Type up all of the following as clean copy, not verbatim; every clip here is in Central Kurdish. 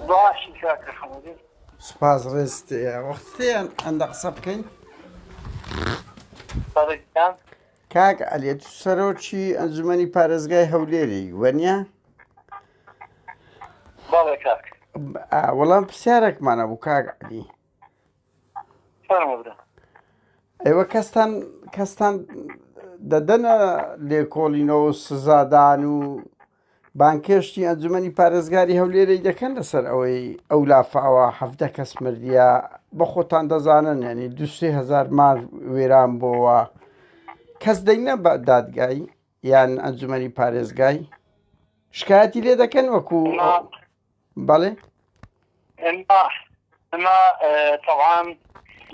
باشی کاکە حەموودی سپاس ڕێستەیە وەختیان ئەندە قسە بکەین. سەرێکیان کاک عەلی تو سەرۆکی ئەنجومەنی پارێزگای هەولێری وەنیە؟ بەڵێ کاک وەڵام پرسیارێکمانە بوو کاک عەلی. فەرموو بدە. ئێوە کەستان دەدەنە لێکۆڵینەوە و سزادان و بانکێشتی ئەنجومەنی پارێزگاری هەولێرەی دەکەن لەسەر ئەوەی ئەو لافاوە 17 کەس مردیە بە خۆتان دەزانن ینی 2-3 مار وێران بۆەوە کەس دەینە بە دادگای یان ئەنجومەنی پارێزگای شکایەتی لێ دەکەن وەکو بەڵێ ئەمە تەعاام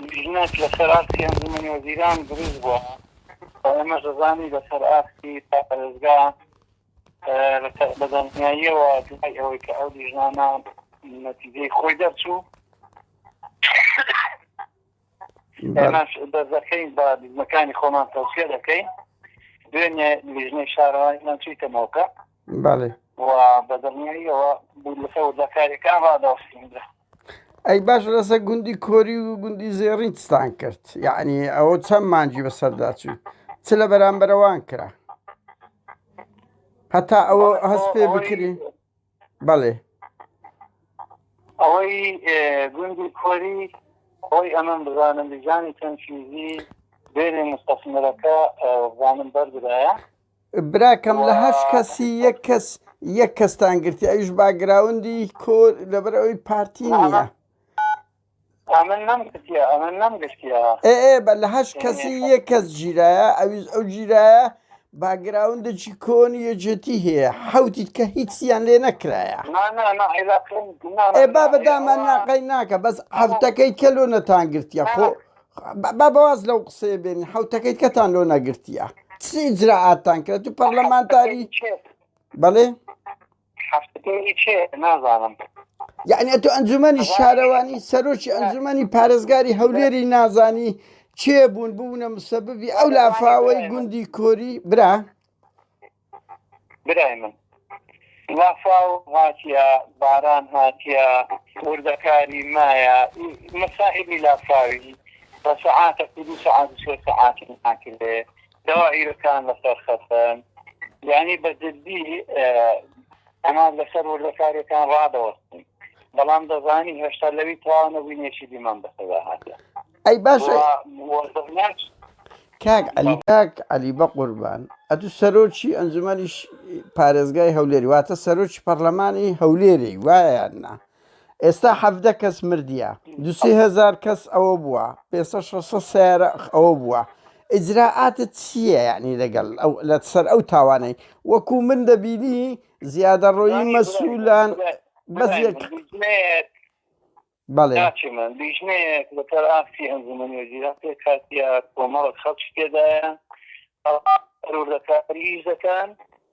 بژنێک لەسەر ئاسی ئەنجومەنی وەزیران دروست بووە ئەمە دەزانی لەسەر ئاسی پارێزگا بەدەنیاییەوە دوای ئەوەی کە ئەو دیژنانە نەتیجەی خۆی دەرچوو ئێمەش دەرزەکەین بە دیزمەکانی خۆمان تەوسیە دەکەین دوێنێ لیژنەی شارەوانیمان چیتەمەوەکە بەڵێ و بەدەنیاییەوە بوو لەسەر وردەکاریەکان ڕادەوەستینرا. ئەی باش لەسەر گوندی کۆری و گوندی زێڕین چتان کرد یعنی ئەوە چەند مانجی بەسەرداچوو چ لە بەرامبەرەوان کرا هەتا ئەوە هەست پێ بکرین بەڵێ ئەوەی گوندی کۆری ئەوەی ئەمەم بزانم لیژانی تەنفیزی دوێنێ مستەثمرەکە زانم بەردرایە براکەم لە 8 کەسی یەک کەستان گرتی ئەویش باگراوندی کۆر لەبەر ئەوەی پارتی نییە ئەمن نەمگشتیە بە لە 8 کەسی یەک کەس گیرایە ئەویش ئەو گیرایە باگراوندێکی کۆنی یەجێتی هەیە حوتیت کە هیچیان لێ نەکرایە با بەدامان ناقەی ناکە بەس حوتەکەی کە لۆ نەتان گرتیە خۆ با بەواز لەو قسەیە بێنین حوتەکەیت کەتان لۆ نەگرتیە چ ئیجراعاتتان کرد تو پەرلەمانتاری بەڵێ نازانم یعنی ئەتۆ ئەنجومەنی شارەوانی سەرۆکی ئەنجومەنی پارێزگاری هەولێری نازانی چێ بوون بوونە مسەببی ئەو لافاوەی گوندی کۆری برای من لافاو هاتیە باران هاتیە وردەکاری مایە مەسائلی لافاوی بە سەعاتە 2 سەعاتی ناکرێ دەوائیرەکان لەسەر خەسەن یعنی بە جددی ئەمان لەسەر وردەکاریەکان ڕادەوەستن بەڵام دەزانی هێشتا لەوی تەواوەنەبووی نێشی دیمان بەسەدا هاتە ئەی باشە کاک عەلی بە قوربان ئەتو سەرۆکی ئەنجومەنی پارێزگای هەولێری واتە سەرۆکی پەرلەمانی هەولێری وایەنا ئێستا 17 کەس مردیە 2-3 کەس ئەوە بووە 500 سیارە ئەوە بووە ئیجراعاتت چییە یعنی لەگەڵ لەسەر ئەو تاوانەی وەکو من دەبینی زیادە ڕۆیی مەسوولان بەس بەڵێ من بیژنەیەک لەسەر ئاسی ئەنجومەنی وەزیران پێ کاتیە کۆمەڵک خەڵک پێدایە وردەکاریش دەکەن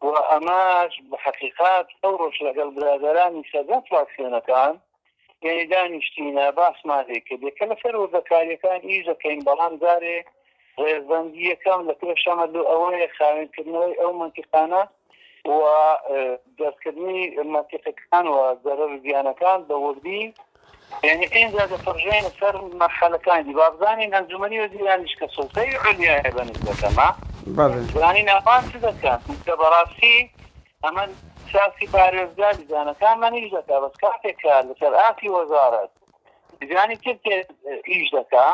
و ئەماش بە حەقیقات ئەو ڕۆژ لەگەڵ برادەرانی سەردان فراکسیۆنەکان یعنی دانیشتینە باسمان لێ کرد کە لەسەر وردەکاریەکان ئیش دەکەین بەڵام جارێ ڕێزبەندی یەکەم لە پێشەمە ئەوەیە خاوێنکردنەوەی ئەو منتیقانە و دەستکردنی منتیقەکان و زەرەر زیانەکان بە وردی یعنی اینجا دەفڕژێن سەر مەرحەلەکانی بابزانین ئەنجومەنی وەزیرانیش کە سوڵتەی عولیایە بەنسبەتەمە زانین ئەوان چ دەکەن کە بەڕاستی ئەمە سیاسی پارێزگا دیزانەکانمانیش دەکا بەس کاتێکە لەسەر ئاسی وەزارەت دیزانی تر ئیش دەکا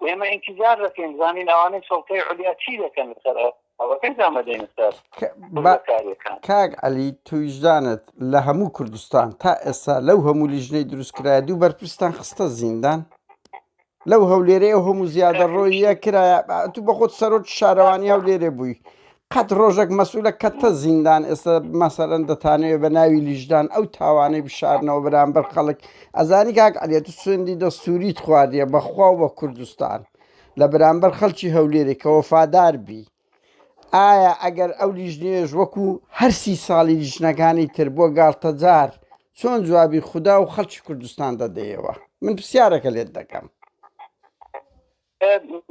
ئێمە ئینتیزار دەکەین زانین ئەوانەی سوڵتەی عولیا چی دەکەن لەسەر کاک عەلی تویژدانت لە هەموو کوردستان تا ئێستا لەو هەموو لیژنەی دروستکرایە دوو بەرپرسان خستە زیندان لەو هەولێرەیە هەموو زیادە ڕۆیە کرایە تو بە خۆت سەرۆک شارەوانی هەولێرێ بووی قەت ڕۆژێک مەسوولە کەتە زیندان ئێستا مەسەرەن دەتانەوێت بە ناوی لیژدان ئەو تاوانەی بشارنەوە بەرامبەر خەڵک ئەزانی کاک عەلی تو سوێندی دەستووریت خواردیە بەخوا و بە کوردستان لە بەرامبەر خەڵکی هەولێرێ کە وەفادار بی ئایا ئەگەر ئەو لیژنێژ وەکو هەر 30 ساڵی لیژنەکانی تر بۆ گاڵتەجار چۆن جوابی خوددا و خەڵکی کوردستان دەدەیەوە من پرسیارەکە لێت دەکەم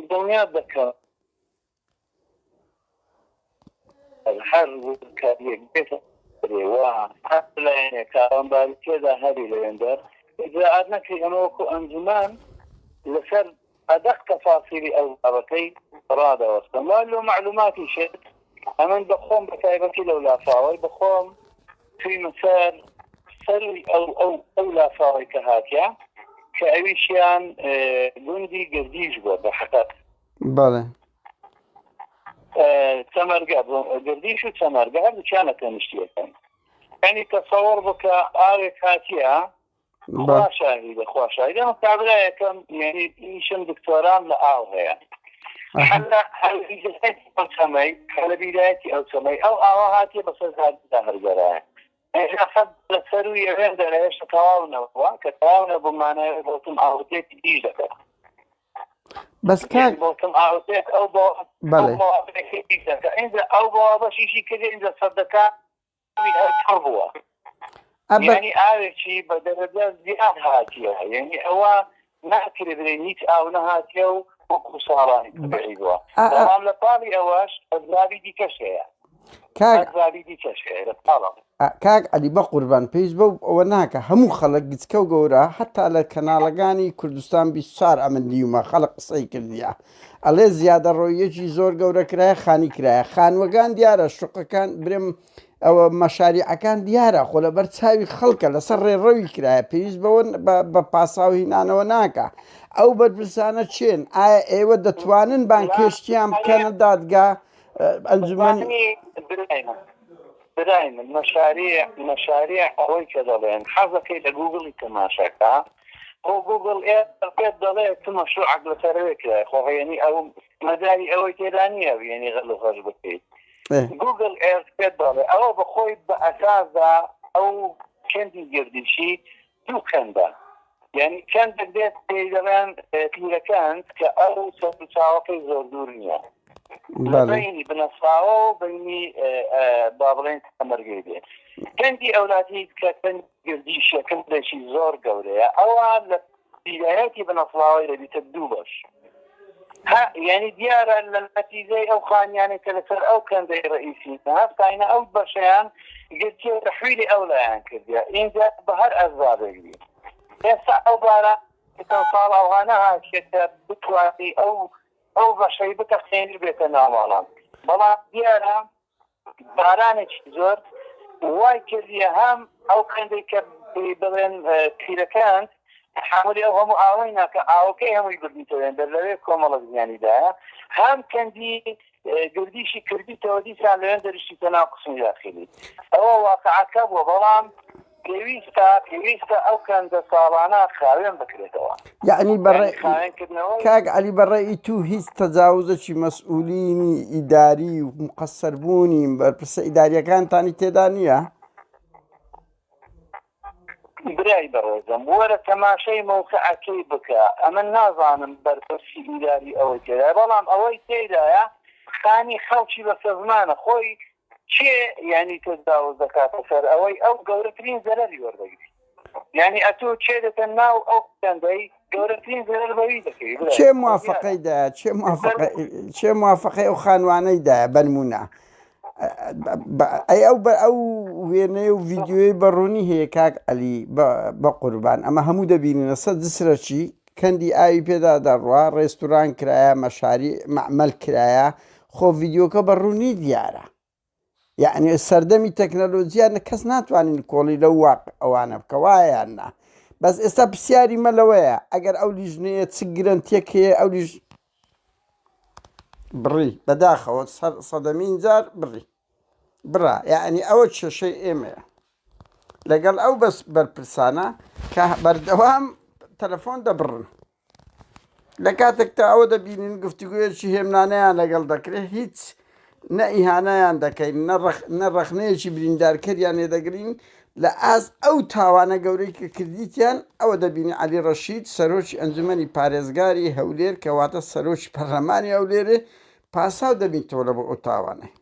دڵنیات دەکەم هەر کاریەک بێتە درێوە لایەنێ کاوەمباری تێدا هەری لەوێندەر ئجراعات نەکرێ ئەمە وەکو ئەنجومان لەسەر ئەدەق تەفاسیری ئەو بابەتەی ڕادەوەستن وا لۆ معلوماتی شێت ئەمن بەخۆم بە تایبەتی لەو لافاوەی بەخۆم تویمە سەر سەروی ئەو لافاوەی کە هاتیە کە ئەویشیان گوندی گردیش بووە بە حەقەت بەڵێ چەمەرگە گردیش و چەمەرگە هەردووچیانە تەنیشتیەکەن یعنی تەسەوەڕ بکە ئاوێک هاتیە خواشاهیدە خواشاهیدە ئەمە کابرایەکەم یعنی ئیشم دکتۆران لە ئاو هەیە لە بیدایەتی ئەو چەمەی ئەو ئاوا هاتیە بەسەر زاددا هەرگەرایە لەسەر و یەوێن دەرەهێشتا تەواونەوە کە تەواو نەبوومانەوە بۆتم ئاوتێتی ئیش دەکەن بەس کاک بۆتم ئاوتێت ئەو بۆ اینجا ئەو بۆ بەشیشی کرد اینجا سەردەکە هەر بووە یعنی ئاوێکی بە دەرەجە زیاد هاتیە یعنی ئەوە ناکرێ بێ هیچ ئاو نەهاتیە و وەکو ساڵانی تبعی بووە بەڵام لە پاڵی ئەوەش ئەزرابی دیکەش هەیە ئەزرابی دیکەش هەیە لە پاڵەوە کاک علی بە قوربان پێویست بە ئەوە ناکە هەموو خەڵک گچکە و گەورە حتا لە کەناڵەکانی کوردستان 24 ئەمن دیومە خەڵک قسەی کردیە ئەڵێ زیادە ڕۆیەکی زۆر گەورە کرایە خانی کرایە خانوەکان دیارە شوقەکان برێم ئەوە مەشاریعەکان دیارە خۆ لەبەر چاوی خەڵکە لەسەر ڕێڕەوی کرایە پێویست بەوە بە پاساو هینانەوە ناکە ئەو بەرپرسانە چێن ئایا ئێوە دەتوانن بانکێشتیان بکەنە دادگا ئەنجومەنی برای من مەشاریع ئەوەی کە دەڵێن حەزەکەی لە گوگڵی تەماشاکە بۆ گوگڵ پێت دەڵێ تو مەشروعک لەسەرەوەی کرای خۆڕێنی ئەو مەداری ئەوەی تێدا نییە یعنی غەڵ و غەش بکەیت گوگل ئێرس پێت دەڵێ ئەوە بەخۆی بە ئەساسدا ئەو کەندی گردشی دوو کەندە یعنی کەندێک دێت پێی دەڵێن پیرەکان کە ئەو سەر چاوەکەی زۆر دوور نییە بینی بنەسراوە و بینی با بڵێن تەمەرگەی بێت کەندی ئەولاتی کە کەند گردیشە کەندێکی زۆر گەورەیە ئەوە لە بیدایەتی بنەسراوەی دەبیتە دوو بەش یعنی دیارە لە نەتیجەی ئەو خانیانێک کە لەسەر ئەو کەندەی ڕئیسی هەستاینە ئەو بەشیان گرتیە تەحویلی ئەو لایەن کردیە اینجا بە هەر ئەزابێک بێ ئێستا ئەو بارە ساڵ ئەوانە هاتیێتە بتوانی ئەو بەشەی بتەخێنی بێتە ناوەڵام بەڵام دیارە بارانێکی زۆر وای کردیە هەم ئەو کەندەی کە بڵێن پیرەکان حملی ئەو هەموو ئاوەی ناکە ئاوەکەی هەمووی بردیتەوێن دەر کۆمەڵە زیانیدایە هەم کەندی گردیشی کردیتەوە دیسان لەوێن دەریشتیتە ناو قسمی داخلی ئەوە واقعەکە بووە بەڵام پێویستە ئەو کەندە ساڵانە خاوێن بکرێتەوە یعنی بەڕێ کاک علی بەڕێی تو هیچ تەجاوزێکی مەسئولینی ئیداری و مقەسەربوونی بەرپرسە ئیداریەکانتانی تێدا نییە برای بەڕێزم وەرە تەماشای مەوقعەکەی بکە ئەمە نازانم بەرپرسی ئیداری ئەوەی تێدا بەڵام ئەوەی تێدایە خانی خەڵکی بەسە زمانە خۆی چێ یعنی تەجاوز دەکاتە سەر ئەوەی ئەو گەورەترین زەرەری وەردەگری یعنی ئەتۆ چێ دەکەن ناو ئەو کەندەی گەورەترین زەرەر بەوی دەکەی چێ موافقەیدایە چێ موافقەی ئەو خانوانەیدایە بەنمونە ئەو وێنەیە و ڤیددیۆی بەڕوونی هەیە کاک علی بە قوربان ئەمە هەموو دەبیننە سەد جسرەکی کەندی ئاوی پێدا دەڕوا ڕێستوران کرایە مەشاری مەعمەل کرایە خۆ ڤیددیۆکە بەڕوونی دیارە یعنی سەردەمی تەکنەلۆجییان کەس ناتوانین کۆڵی لەو واقع ئەوانە بکە وایان نا بەس ئێستا پرسیاری مەلەوەیە ئەگەر ئەو لیژنەیە چ گرنتێک هەیە ئەو لیژ بڕی بەداخەوە سەدەمین جار بڕی برا یعنی ئەوە کێشەی ئێمەیە لەگەڵ ئەو بەس بەرپرسانە کە بەردەوام تەلەفۆن دەبڕن لە کاتێکتا ئەوە دەبینین گفتوگویەکی هێمنانەیان لەگەڵ دەکرێت هیچ نە ئیهانەیان دەکەین نە ڕەخنەیەکی بریندارکەریان لێدەگرین لە ئاز ئەو تاوانە گەورەی کە کردیتیان ئەوە دەبینی عەلی ڕەشید سەرۆکی ئەنجومەنی پارێزگاری هەولێر کەواتە سەرۆکی پەرلەمانی هەولێرێ پاساو دەبیتەوە لە بۆ ئەو تاوانەی